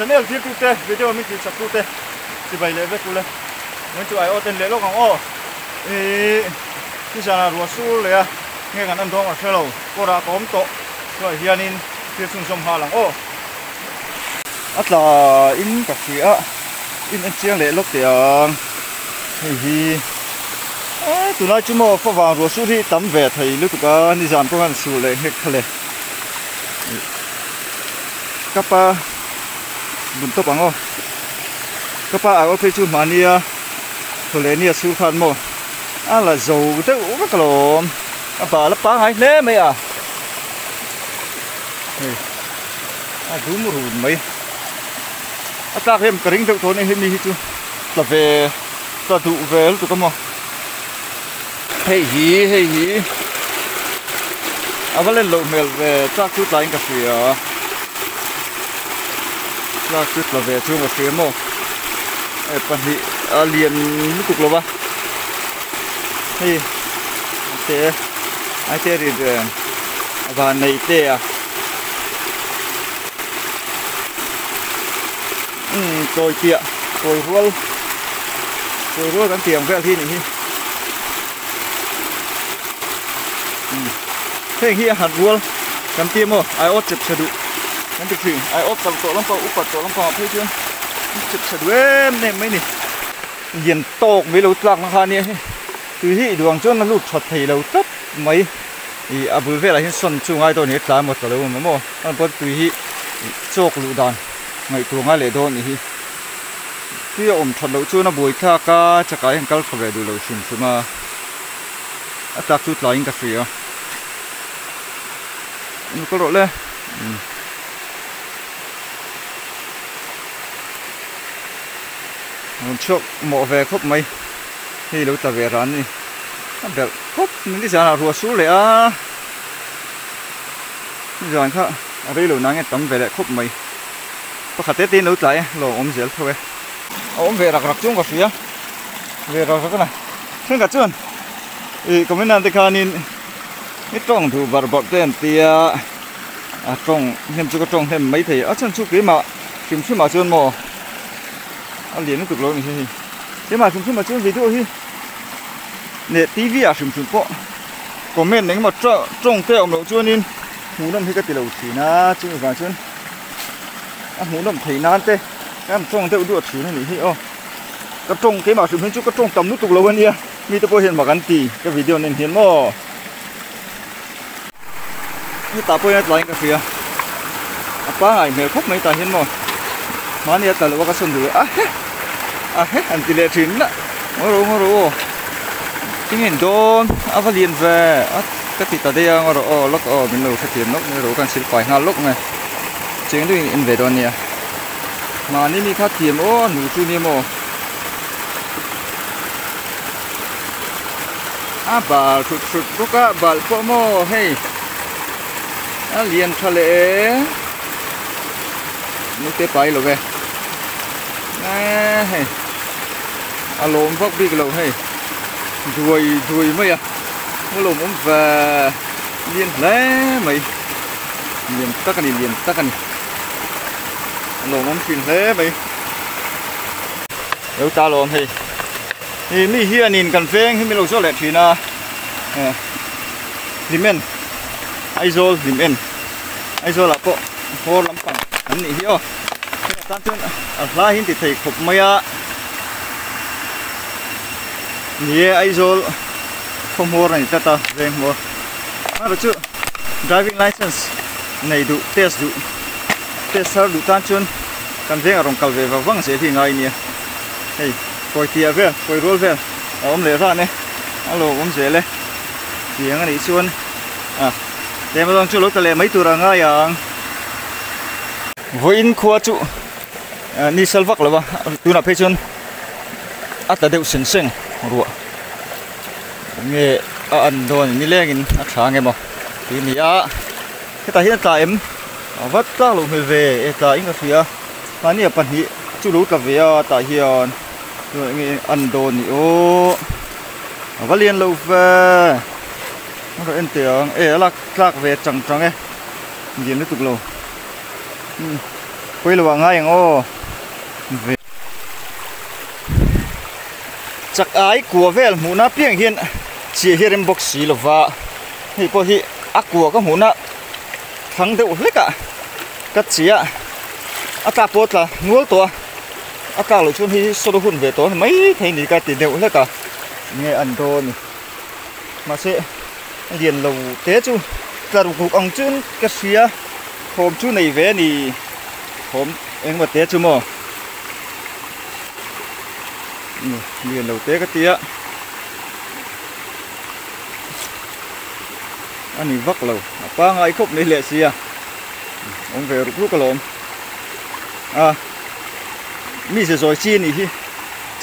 channel phim tu te video mình chỉ sắp tu te chỉ vậy lệ với tu lên nên chú ai ở tên lệ lúc hàng ô khi sao là rùa su lệ nghe cái anh thong ở xe lầu cô đã có tổ rồi hiện in phía xuống sông Hà Lăng ô ắt là in cà phê in anh chiang lệ lúc tiền thì tụi nó chỉ mua phô vàng rùa su thì tắm về thầy lúc tụi cái đi dàn công an su lệ hết khale các ba bún tóc bằng ô các ba ở phía chung mà nia thôi lấy nia su phan mò là dầu tới uống cái lò bà lấp bá hay nè mày đúng một hùn mấy ta thêm cái ring đâu thôi này thêm đi chứ là về ta tụ về lúc tụi con mò hey hí vẫn lên lộ mèo về chắc chút lại cà phê chắc chút là về chung cà phê mò phần thị liền lúc cục lova hey thế ai thế rồi và này thế tôi tiệm tôi rua đang tiệm cái gì này thế khi hạt rua cầm tiêm mà ai ốp chụp sờ đủ nên thực sự ai ốp tầm tổ lắm vào ốp tổ lắm vào thấy chưa chụp sờ đủ em này mấy này diện tộc với lúa lạc nó này từ khi đường cho nó lụt thật thì lâu tất mấy thì bữa về là hiện xuân chung ai tôi hết lá một tờ lâu mà mò anh vẫn từ khi chọc lụt đàn ngày tuồng ai lệ đồn thì khi ôm thật lâu chưa nó bùi tha cả chắc cái hàng cao phải về đủ lâu xin mà ta chút lại cà phê nó có độ lên chọc mỏ về khúc mấy thì lúc ta về rán đi được khúc những cái gì nào rùa xuống lại rồi khác ở đây lúc nãy tắm về lại khúc mấy có khát tết tin lúc lại lò ôm dễ thôi ôm về rạc chung cà phê về rồi cái này thêm cả chân thì có mấy năm thì khai nên ít trồng thủ vật bọt tên thì trồng thêm chút trồng thêm mấy thì ở chân chút cái mà kiếm chút mà chân mò ăn liền nó cực lâu này thế mà chúng mà chưa video hi nè tivi à chúng bộ comment đánh mà trồng theo ông đầu chưa nên hú đâm hay cái tỷ lệ chỉ na chứ vài chân hú đâm thấy nan thế em trồng theo đuổi chỉ này hi ô cái trồng cái mà chúng chút cái trồng tầm nút cực lâu hơn nha mi tôi hiện mà gắn tì cái video nên hiện mò như ta bây giờ lại cái phía apa ngày mèo khúc mấy ta hiện mò mà này ta là cái sân rồi hết anh tỷ lệ chín đó ngồi rồi cái nhìn đó phải liền về cái tỷ ta đây ngồi rồi lúc mình lâu phát triển lúc rồi cần xin phải hai lúc này chính tôi in về đó nè mà nếu mi phát triển nụ chu niệm mò bà sụt có cả bà po mò hey liền thà lệ nước té bay rồi về này lồm vóc đi cái lầu hay ruồi mấy cái lồm ống về liền lé mày liền tắc cái này lồm ống phìn lé mày nếu ta lồm thì mi hiền nhìn cần phê thì mi lầu số lệ thì na limen aizol limen aizol là bộ hồ lắm bằng anh này hiểu tan chân lá hin thì thầy khục mày nè aizol không mua này ta về mua mà được chưa driving license này đủ test đủ tan chân cần về ở trong cầu về và vắng sẽ thì ngay nè hey coi tia về coi roll về ôm lấy ra nè alo ôm dễ lên tiếng này xuân để mà chưa lúc ta lấy mấy tuổi rồi ngay với in khoa trụ ni sel vak là tu na phê ta đều sinh sinh rùa nghe ăn đồ ni lên khá nghe mà thì ni cái ta hiện tại em vắt các lồng về ta in cái phía mà ni phần hi chú lú cà về ta hiện rồi nghe ăn đồ ni ô vắt liền lâu về rồi em tiếng là các về chẳng nghe nhìn nó tục lâu quay lùa ngay ngô chắc ai của vel mũ na pieng hiền chỉ hiền bốc xì là vạ thì có hi ác của các mũ na thắng đều hết cả cắt chỉ à ta bớt là nuốt to ta lại chôn hi số đồ hun về to mấy thằng này cái tiền đều hết cả nghe ăn đồ này mà sẽ liền lầu té chú là đủ cục ông chú cái xía hôm chú này về thì hôm em mà té chú mà liền lầu té cái tía anh ấy vắt lầu ba ngày khóc này lệ xía ông về lúc cái lồng mi sẽ rồi chi này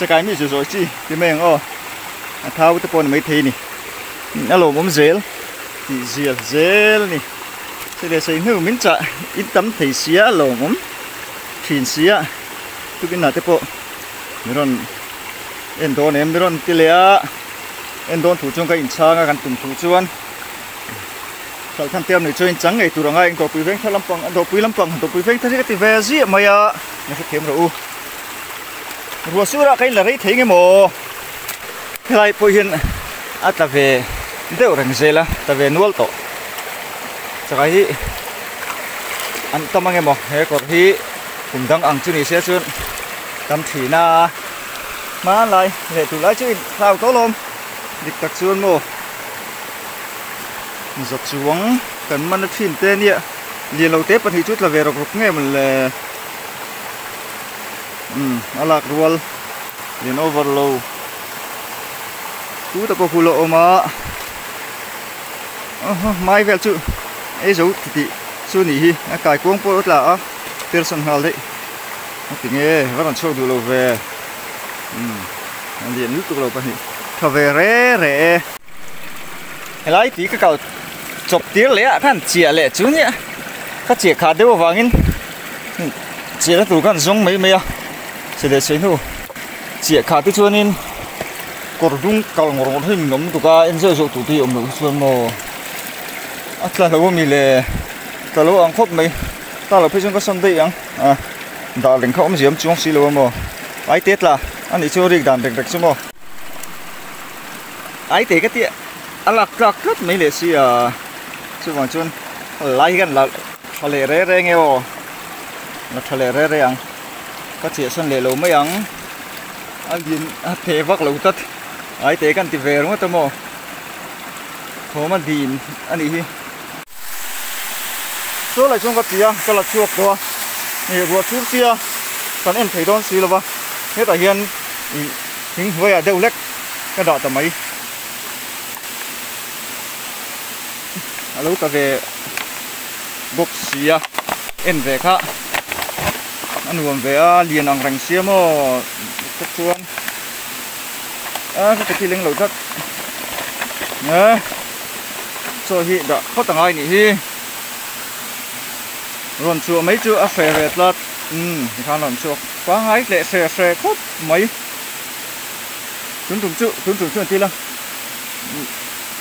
chắc cái mi sẽ rồi chi thì mình thao cái con mấy thế này alo mắm dễ thì dễ này sẽ để xây hưu miếng chả ít tấm thì xía lồng mắm thìn xía tôi cái nào thế bộ mình em đón cái lẽ em đón thủ chung cái in sang cái tùng thủ chuan sau tham tiêm này chơi trắng ngày tụi rằng anh tổ quý veng thay lâm bằng tổ quý veng thay cái về gì mà nó sẽ kiếm rồi rùa sữa ra cái là đấy thấy cái mồ cái này bây hiện ta về đều rằng gì là ta về nuôi tổ chắc cái anh tâm anh em mò hay còn thì cùng đang ăn chú này sẽ chuyện tâm thủy na má lại để tụi lái chứ sao có luôn địch đặc xuân mồ giật xuống cần mang nó phim tên nhỉ liền lâu tết thì chút là về rồi nghe mình là lạc ruột liền overload chú ta có khu lộ mà mai về chú ấy dấu thì chú nhỉ cài cuống po là personal đấy thì nghe vẫn còn show đủ lâu về liền nước tụi lâu thì thà về rẻ lại tí cái cầu chụp tiếng lẽ khăn chìa lẽ chú nhỉ các chìa khá đều vàng in chìa nó tụi con giống mấy à sẽ để xem thôi chìa khá tới cho nên còn đúng cầu ngồi hình ngắm tụi ca em rơi rồi tụi tiêu mình xuân mồ là lâu mình là lâu ăn khóc mấy ta là phải chúng có sân đây ăn đã đánh không gì em chúng xí lâu mồ ai tết là anh ấy chưa được đàn được chứ mồ ai tết cái tiệm là rất mấy lệ xí chứ còn chun lại gần là thà lệ rẻ nghe vô là thà lệ rẻ ăn có chuyện xuân lệ lâu mấy ăn anh nhìn thế vác lâu tất ai thếกันthì về đúng không mồ hồ mà đi anh ấy số lại chung có gì cái là chuột đó nhiều ruột chút kia còn em thấy đón xí là ba hết là hiền hình với ở đâu lách cái đỏ tầm mấy lúc ta về bốc xí em về khác anh uống về liền ăn rành xí mà chất chuan cái kia lên lầu rất nhớ rồi hiện đã có tầng ai nhỉ rồi chùa mấy chữ phê về lật thì khá làm chùa quá hái lệ xe cốt mấy chúng chữ tí lắm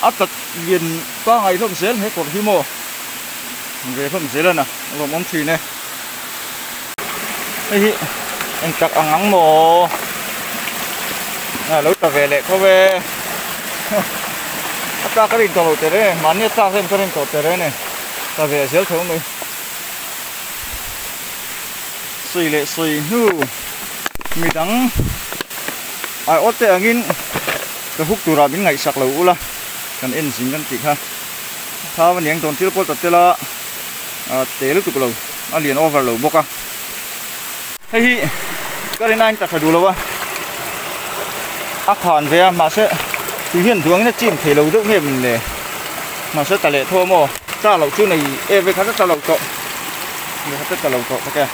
áp tật liền quá ngày không dễ hết còn khi mồ về không dễ lên à rồi mong thủy này đây anh chắc ăn ngắn mồ lúc ta về lại có về ta cái đình tàu tới đấy mà nhất ta xem cái đình tàu tới đấy này ta về dễ thiếu mình suy lệ suy hư mi đắng ai ớt thế anh cái hút tụ ra bên ngày sạc lẩu là cần in dính cần tịt ha thao bên nhang tồn chưa bớt tật là té lúc tụ lẩu liền over lẩu bốc à hey cái này anh ta phải đủ lâu à áp hàn về mà sẽ thì hiện thường nó chìm thể lẩu rất nghiêm này mà sẽ tài lệ thua mồ ta lẩu chú này em với khá rất ta lẩu cọ người rất ta lẩu cọ ok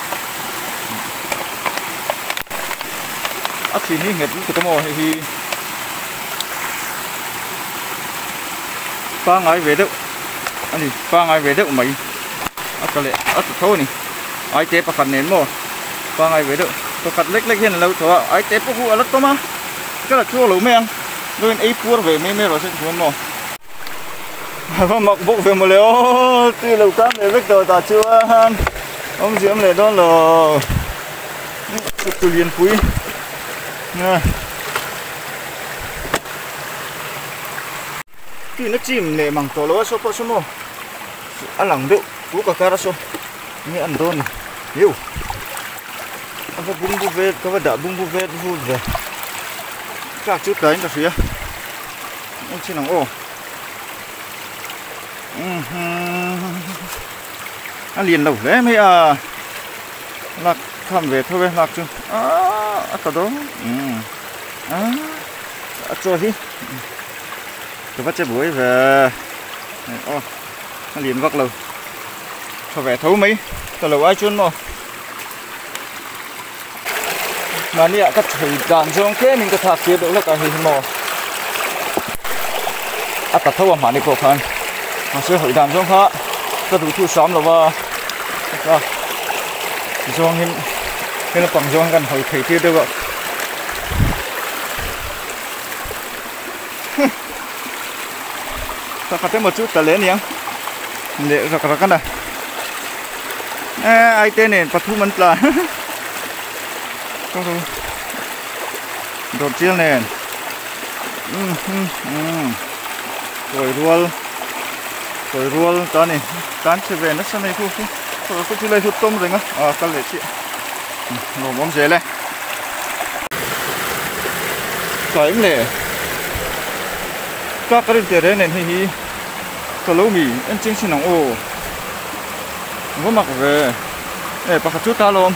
áp thì như hết lúc tụ mồ thì ba ngày về đâu anh đi ba ngày về đâu mấy áp tài lệ áp thôi này ai té bạc nén mồ ba ngày về đâu tôi cắt lách hiện lâu thôi ai té bốc vụ lắc to mà cái là chua lẩu men rồi ấy pua về mê rồi sẽ chua mồ và mặc bộ về một liều tuy lẩu cá để vết đồ ta chưa ông diễm này đó là từ liền quý nha. Cái nó chìm này bằng tổ lúa số po số mô ăn lẳng đựng cú cà cá số nghe ăn đôn yêu ăn cái bung bung vết có vật đã bung bung vết vui về các chút đấy cả phía anh xin lòng ô ăn liền lâu đấy mấy lạc tham về thôi lạc chứ tao đó cho đi tôi bắt chơi buổi về nó liền vắt lâu cho vẻ thấu mấy tao lâu ai chuyên mà nè các thầy đàn trong cái mình có thạc kia đó là cái hình mò ta thấu mà đi bộ khăn mà sẽ hội đàn trong khác ta đủ thu sắm rồi và trong hình cái là bằng trong gần hội thầy kia đâu ạ. Ta phải một chút ta lấy nhỉ để ra cái này ai tên này bắt thu mình là đột chiên này rồi ruol ta này tán chơi về nó sang này thu có chút lấy chút tôm rồi ngá ta lấy chị nổ bom dễ lên cái này các cái tiền đấy này thì cái lấu mì anh chính xin nóng ô có mặc về để bắt chút ta luôn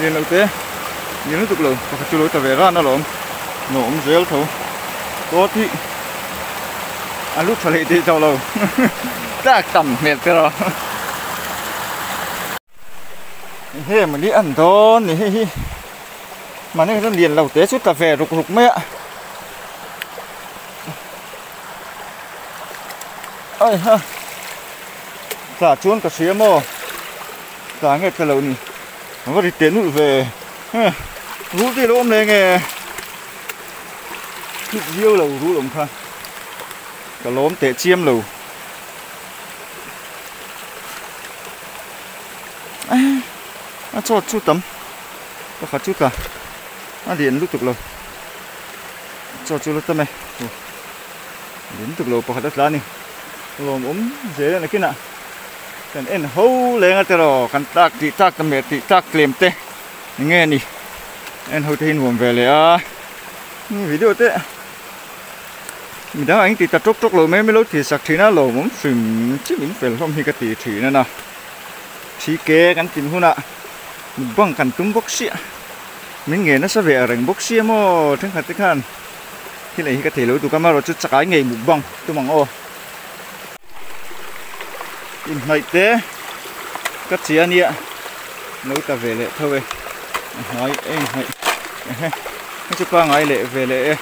nhìn lâu thế nhìn nó tục lâu bắt chút lối ta về ra nó luôn nổ ông dễ thôi có thì anh lúc phải đi đâu lâu ta tầm mệt rồi thế mà đi ăn đó này mà nó liền lâu té chút cà phê rục rục mẹ ơi ha cả chuôn cả xía mò cả nghe cái lâu này nó có đi tiến hụi về rú thì lôm này nghe thịt riêu lầu rú lồng khăn cả lốm tệ chiêm lầu cho chút tấm có phải chút cả điện lúc tục lâu cho chút tấm này đến tục lâu bỏ đất lá này lồm ốm dễ là cái nè cần em hâu lên cái rồi cần tác thì tác tầm thì tác liềm tê nghe nè em hồi tin buồn về lại video tê mình đang anh thì ta trúc lâu mấy lúc thì sạc thì nó lồm ốm phình chứ mình phải không thì cái tỷ thủy nữa nào chỉ kê cái tìm hôn ạ bằng cần tung bốc xịa mình nghe nó sẽ về rừng bốc xịa mà thằng khát thích hơn thì lại cái thể lối tụi camera chút chắc cái nghề mục bằng tôi mong ô in này té cắt chia nhẹ nấu ta về lại thôi nói em này cái chút qua ngày lệ về lệ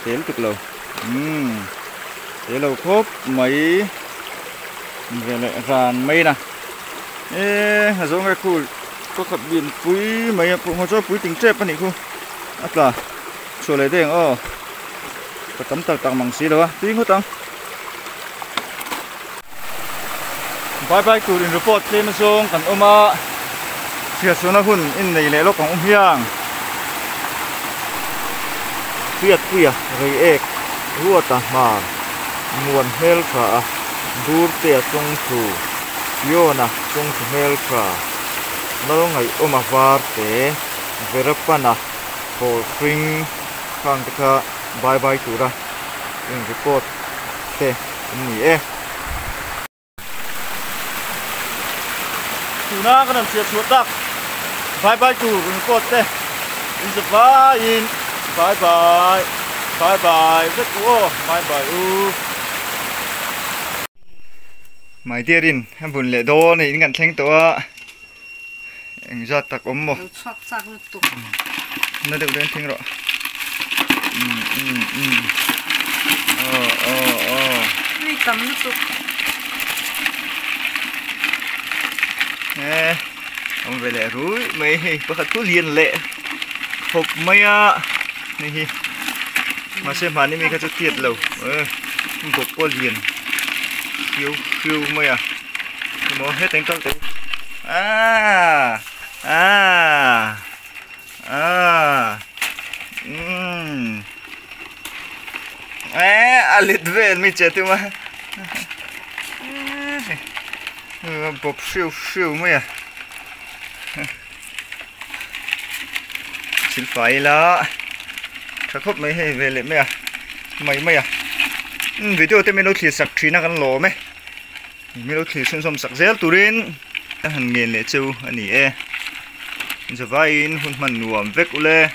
té cực lâu té lâu khốp mấy về lại ràn mây nè ê giống cái khu có khập biển quý mấy cũng có cho quý tính chép anh khu là sửa lấy tiền có tấm tầng bằng xí đâu tí ngốt tăng bye bye cụ đến report lên xuống cần ôm chia số nó hun in này lẽ lúc còn hiang tuyệt quỷ rồi ek rùa ta mà nguồn hel cả dur tiệt trong thủ Yona chung melka nalo ngai omavarte verapana for spring khang ka bye bye tura in report te ni tuna kan sia sutak bye bye tu report te in the bye bye rất ô bye bye mày tia rin em buồn lệ đô này ngăn thanhตัวanh ra tắc ốm mồ nó được đến thanh rồi đi tắm nước tục nè ông về lệ rúi mày có khát liền lệ hộp mày này mà xem mà đi mình có chút tiệt lâu hộp qua liền phiêu mày à nó hết đánh tóc đấy à à à alit về mi chết mà bột phiêu mày à xin phải là chắc khóc mấy hay về lại mày à mày à video thì mình đâu thì sạc trí na căn lỗ mấy mình đâu thì xung sạc dễ turin hàng nghìn lệ châu anh nhỉ giờ vai in hôn man nuông vét ule